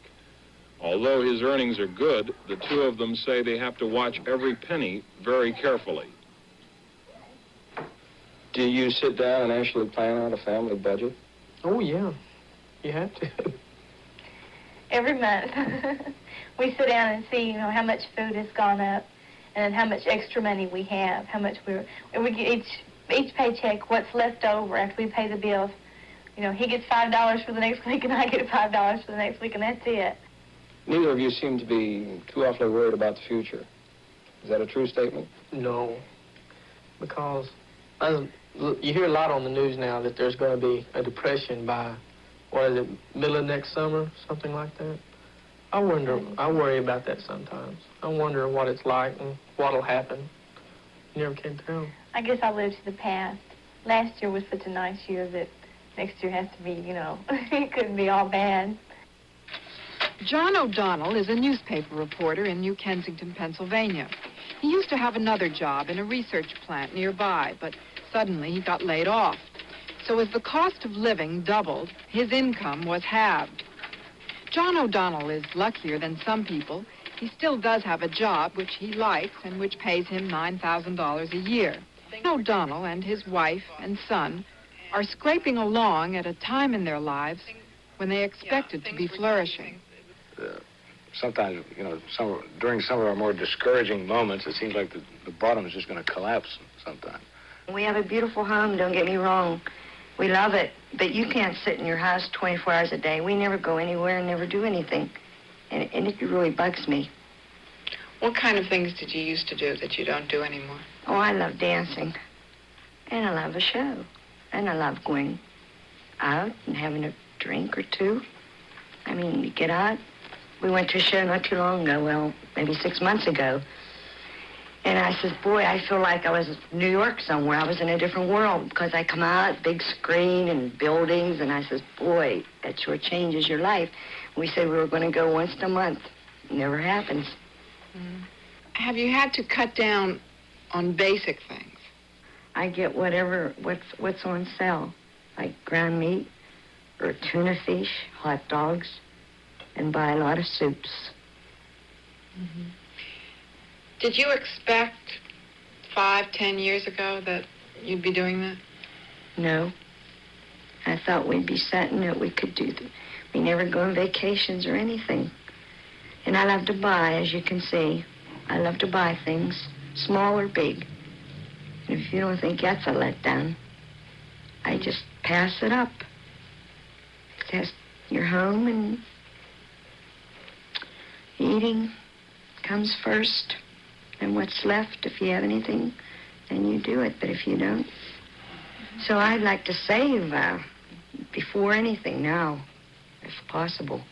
Speaker 17: Although his earnings are good, the two of them say they have to watch every penny very carefully.
Speaker 2: Do you sit down and actually plan out a family budget?
Speaker 3: Oh, yeah. You have to.
Speaker 4: Every month, we sit down and see, how much food has gone up and how much extra money we have, how much we get each paycheck, what's left over after we pay the bills. He gets $5 for the next week and I get $5 for the next week, and that's it.
Speaker 2: Neither of you seem to be too awfully worried about the future. Is that a true statement?
Speaker 3: No, because you hear a lot on the news now that there's going to be a depression by, middle of next summer, something like that. I worry about that sometimes. I wonder what it's like and what'll happen. You never can tell.
Speaker 4: I guess I live to the past. Last year was such a nice year that next year has to be, it couldn't be all bad.
Speaker 13: John O'Donnell is a newspaper reporter in New Kensington, Pennsylvania. He used to have another job in a research plant nearby, but suddenly he got laid off. So as the cost of living doubled, his income was halved. John O'Donnell is luckier than some people. He still does have a job which he likes and which pays him $9,000 a year. O'Donnell and his wife and son are scraping along at a time in their lives when they expected to be flourishing.
Speaker 9: Sometimes, during some of our more discouraging moments, it seems like the bottom is just going to collapse sometime.
Speaker 24: We have a beautiful home, don't get me wrong. We love it, but you can't sit in your house 24 hours a day. We never go anywhere and never do anything, and it really bugs me.
Speaker 13: What kind of things did you used to do that you don't do anymore?
Speaker 24: Oh, I love dancing, and I love a show, and I love going out and having a drink or two. I mean, you get out. We went to a show not too long ago, well, maybe 6 months ago. And I said, boy, I feel like I was in New York somewhere. I was in a different world because I come out, big screen and buildings, and I said, boy, that sure changes your life. We said we were going to go once a month. It never happens.
Speaker 13: Have you had to cut down on basic things?
Speaker 24: I get what's on sale, like ground meat or tuna fish, hot dogs, and buy a lot of soups.
Speaker 13: Mm-hmm. Did you expect 5-10 years ago that you'd be doing that?
Speaker 24: No. I thought we'd be certain that we could do that. We never go on vacations or anything. And I love to buy, as you can see. I love to buy things, small or big. And if you don't think that's a letdown, I just pass it up. It's your home, and eating comes first. And what's left, if you have anything, then you do it. But if you don't. So I'd like to save before anything now, if possible.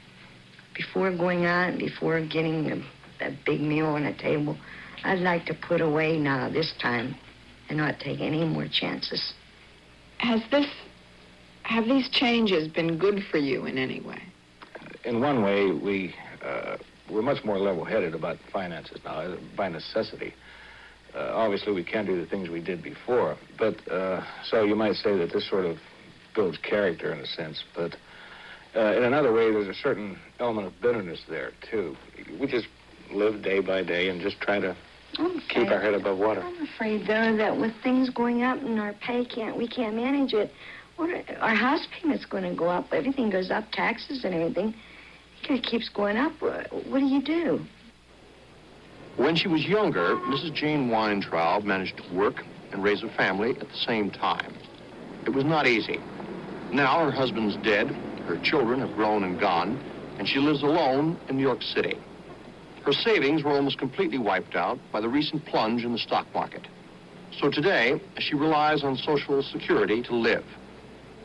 Speaker 24: Before going out and before getting a big meal on a table, I'd like to put away now this time and not take any more chances.
Speaker 13: Have these changes been good for you in any way?
Speaker 9: In one way, we're much more level-headed about finances now, by necessity. Obviously, we can't do the things we did before, but so you might say that this sort of builds character in a sense, but in another way, there's a certain element of bitterness there, too. We just live day by day and just try to keep our head above water.
Speaker 24: I'm afraid, though, that with things going up and our pay we can't manage it, our house payment's going to go up. Everything goes up, taxes and everything. It keeps going up. What do you do?
Speaker 11: When she was younger, Mrs. Jane Weintraub managed to work,
Speaker 5: and raise a family at the same time. It was not easy. Now her husband's dead, her children have grown and gone, and she lives alone in New York City. Her savings were almost completely wiped out by the recent plunge in the stock market. So today, she relies on Social Security to live.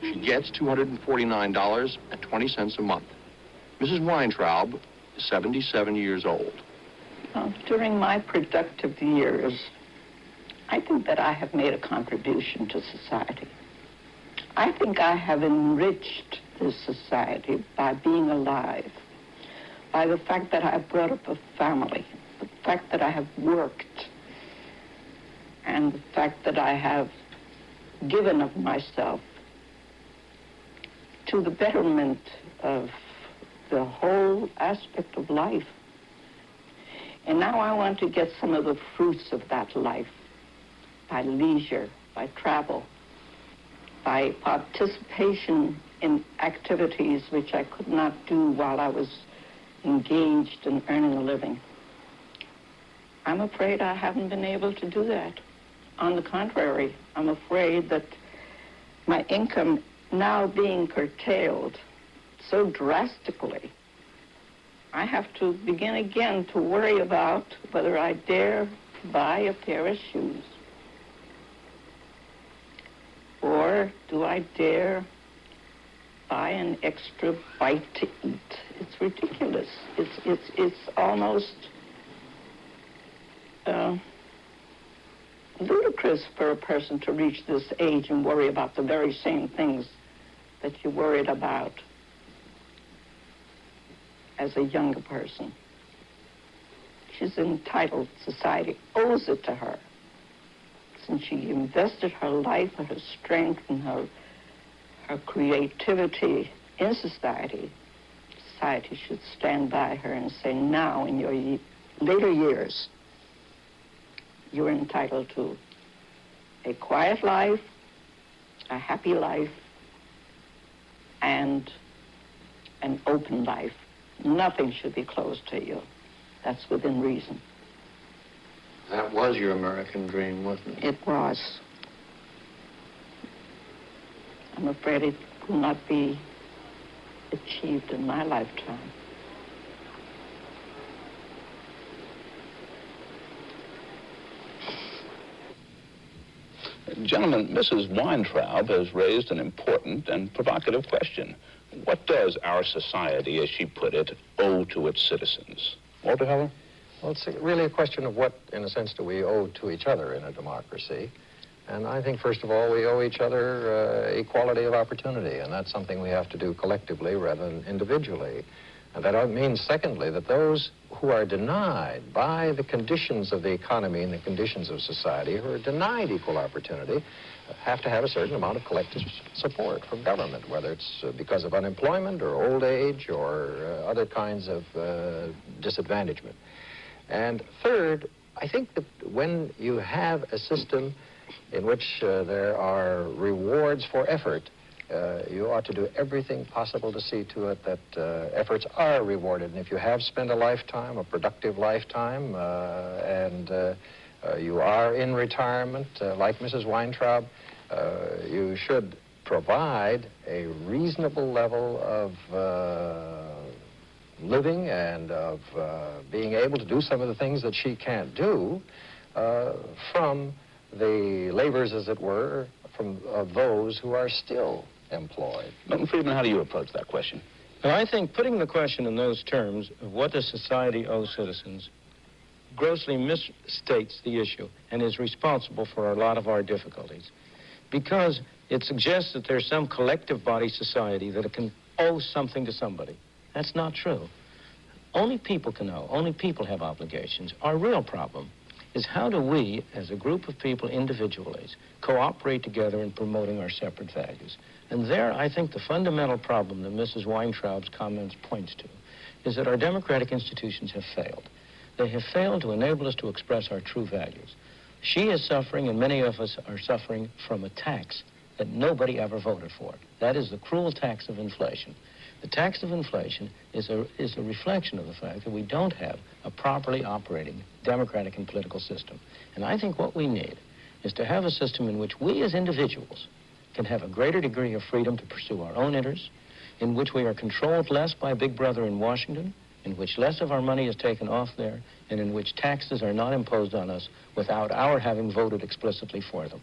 Speaker 5: She gets $249.20 a month. Mrs. Weintraub is 77 years old.
Speaker 7: Well, during my productive years, I think that I have made a contribution to society. I think I have enriched this society by being alive, by the fact that I have brought up a family, the fact that I have worked, and the fact that I have given of myself to the betterment of the whole aspect of life. And now I want to get some of the fruits of that life by leisure, by travel, by participation in activities which I could not do while I was engaged in earning a living. I'm afraid I haven't been able to do that. On the contrary, I'm afraid that my income now being curtailed so drastically, I have to begin again to worry about whether I dare buy a pair of shoes. Or do I dare buy an extra bite to eat? It's ridiculous. It's almost ludicrous for a person to reach this age and worry about the very same things that you worried about as a younger person. She's entitled, society owes it to her. Since she invested her life, her strength, and her creativity in society, society should stand by her and say, now, in your later years, you're entitled to a quiet life, a happy life, and an open life. Nothing should be closed to you. That's within reason.
Speaker 5: That was your American dream, wasn't it?
Speaker 7: It was. I'm afraid it will not be achieved in my lifetime.
Speaker 9: Gentlemen, Mrs. Weintraub has raised an important and provocative question. What does our society, as she put it, owe to its citizens? Walter Heller?
Speaker 20: Well, it's really a question of what, in a sense, do we owe to each other in a democracy. And I think, first of all, we owe each other equality of opportunity, and that's something we have to do collectively rather than individually. And that means, secondly, that those who are denied by the conditions of the economy and the conditions of society, who are denied equal opportunity, have to have a certain amount of collective support from government, whether it's because of unemployment or old age or other kinds of disadvantagement. And third, I think that when you have a system in which there are rewards for effort, you ought to do everything possible to see to it that efforts are rewarded. And if you have spent a lifetime, a productive lifetime, and you are in retirement, like Mrs. Weintraub, you should provide a reasonable level of living and of being able to do some of the things that she can't do from the labors, as it were, of those who are still employed.
Speaker 9: Milton Friedman, how do you approach that question?
Speaker 21: Well, I think putting the question in those terms of what does society owe citizens grossly misstates the issue and is responsible for a lot of our difficulties, because it suggests that there's some collective body society that can owe something to somebody. That's not true. Only people can owe. Only people have obligations. Our real problem is how do we, as a group of people individually, cooperate together in promoting our separate values? And there, I think the fundamental problem that Mrs. Weintraub's comments points to is that our democratic institutions have failed. They have failed to enable us to express our true values. She is suffering, and many of us are suffering from a tax that nobody ever voted for. That is the cruel tax of inflation. The tax of inflation is a reflection of the fact that we don't have a properly operating democratic and political system. And I think what we need is to have a system in which we as individuals can have a greater degree of freedom to pursue our own interests, in which we are controlled less by Big Brother in Washington, in which less of our money is taken off there, and in which taxes are not imposed on us without our having voted explicitly for them.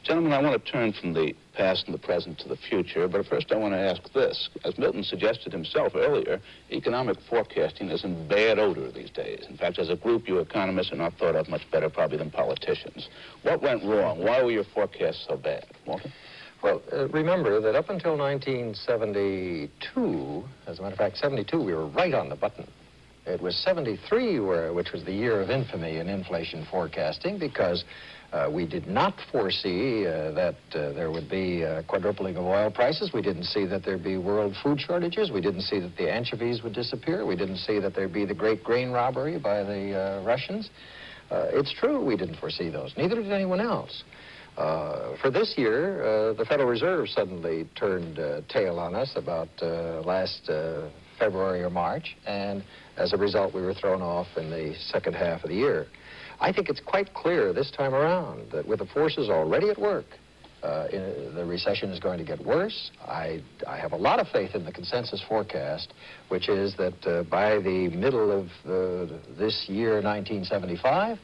Speaker 9: Gentlemen, I want to turn from the past and the present to the future, but first I want to ask this. As Milton suggested himself earlier, economic forecasting is in bad odor these days. In fact, as a group, you economists are not thought of much better probably than politicians. What went wrong? Why were your forecasts so bad? Walter?
Speaker 20: Well, remember that up until 1972, as a matter of fact, 72, we were right on the button. It was 73, which was the year of infamy in inflation forecasting, because we did not foresee that there would be quadrupling of oil prices. We didn't see that there'd be world food shortages. We didn't see that the anchovies would disappear. We didn't see that there'd be the great grain robbery by the Russians. It's true we didn't foresee those. Neither did anyone else. For this year, the Federal Reserve suddenly turned tail on us about last February or March, and as a result, we were thrown off in the second half of the year. I think it's quite clear this time around that with the forces already at work, the recession is going to get worse. I have a lot of faith in the consensus forecast, which is that by the middle of this year, 1975,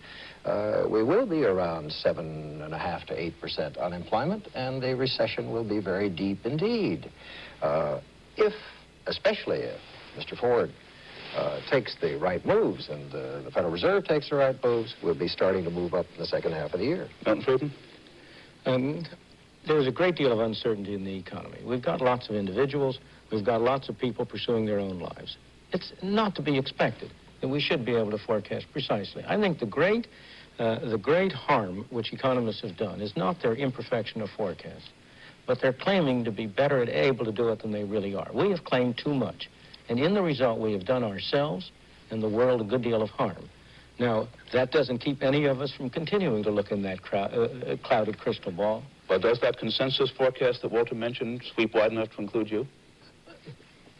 Speaker 20: we will be around 7.5% to 8% unemployment, and the recession will be very deep indeed. Especially if Mr. Ford takes the right moves and the Federal Reserve takes the right moves, we'll be starting to move up in the second half of the year.
Speaker 9: Milton Friedman?
Speaker 21: There's a great deal of uncertainty in the economy. We've got lots of individuals. We've got lots of people pursuing their own lives. It's not to be expected that we should be able to forecast precisely. I think the great harm which economists have done is not their imperfection of forecast, but they're claiming to be better able to do it than they really are. We have claimed too much, and in the result, we have done ourselves and the world a good deal of harm. Now, that doesn't keep any of us from continuing to look in that clouded crystal ball.
Speaker 9: But does that consensus forecast that Walter mentioned sweep wide enough to include you?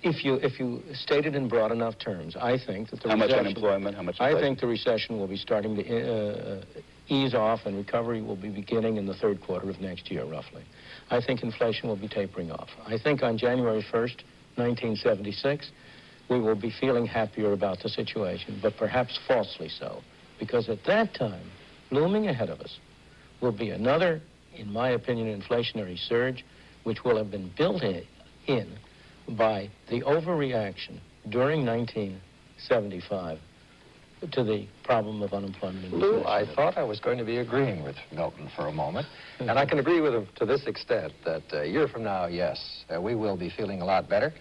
Speaker 21: If you state it in broad enough terms, I think that the
Speaker 9: How much unemployment, how much inflation?
Speaker 21: I think the recession will be starting to ease off, and recovery will be beginning in the third quarter of next year, roughly. I think inflation will be tapering off. I think on January 1st, 1976, we will be feeling happier about the situation, but perhaps falsely so, because at that time, looming ahead of us, will be another, in my opinion, inflationary surge, which will have been built in by the overreaction during 1975 to the problem of unemployment.
Speaker 20: Lou, I thought I was going to be agreeing with Milton for a moment, and I can agree with him to this extent that a year from now, yes, we will be feeling a lot better,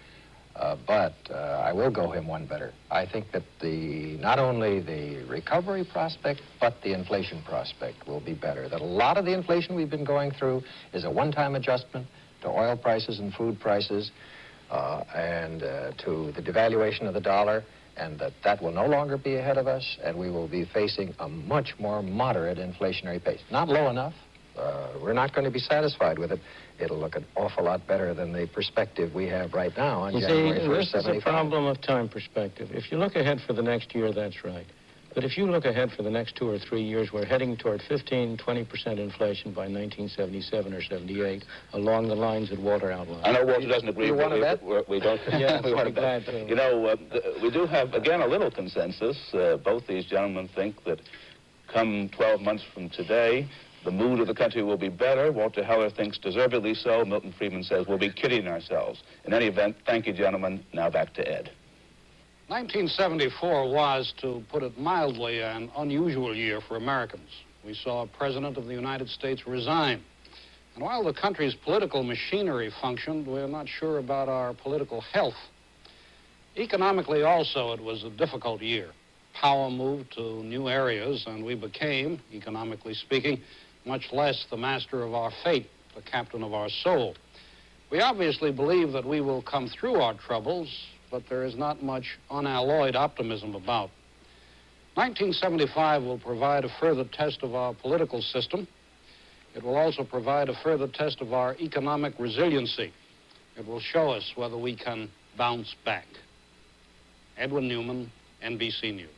Speaker 20: but I will go him one better. I think that not only the recovery prospect, but the inflation prospect will be better, that a lot of the inflation we've been going through is a one-time adjustment to oil prices and food prices, and to the devaluation of the dollar, and that will no longer be ahead of us, and we will be facing a much more moderate inflationary pace. Not low enough. We're not going to be satisfied with it. It'll look an awful lot better than the perspective we have right now on January 1st, 75.
Speaker 21: This is a problem of time perspective. If you look ahead for the next year, that's right. But if you look ahead for the next 2 or 3 years, we're heading toward 15-20% inflation by 1977 or 78, along the lines that Walter outlined.
Speaker 9: I know Walter doesn't agree.
Speaker 20: You want to bet?
Speaker 9: We don't.
Speaker 21: Yes,
Speaker 9: we want
Speaker 21: I'm glad to.
Speaker 9: You know, we do have, again, a little consensus. Both these gentlemen think that come 12 months from today, the mood of the country will be better. Walter Heller thinks deservedly so. Milton Friedman says we'll be kidding ourselves. In any event, thank you, gentlemen. Now back to Ed.
Speaker 8: 1974 was, to put it mildly, an unusual year for Americans. We saw a president of the United States resign. And while the country's political machinery functioned, we're not sure about our political health. Economically also, it was a difficult year. Power moved to new areas, and we became, economically speaking, much less the master of our fate, the captain of our soul. We obviously believe that we will come through our troubles, but there is not much unalloyed optimism about. 1975 will provide a further test of our political system. It will also provide a further test of our economic resiliency. It will show us whether we can bounce back. Edwin Newman, NBC News.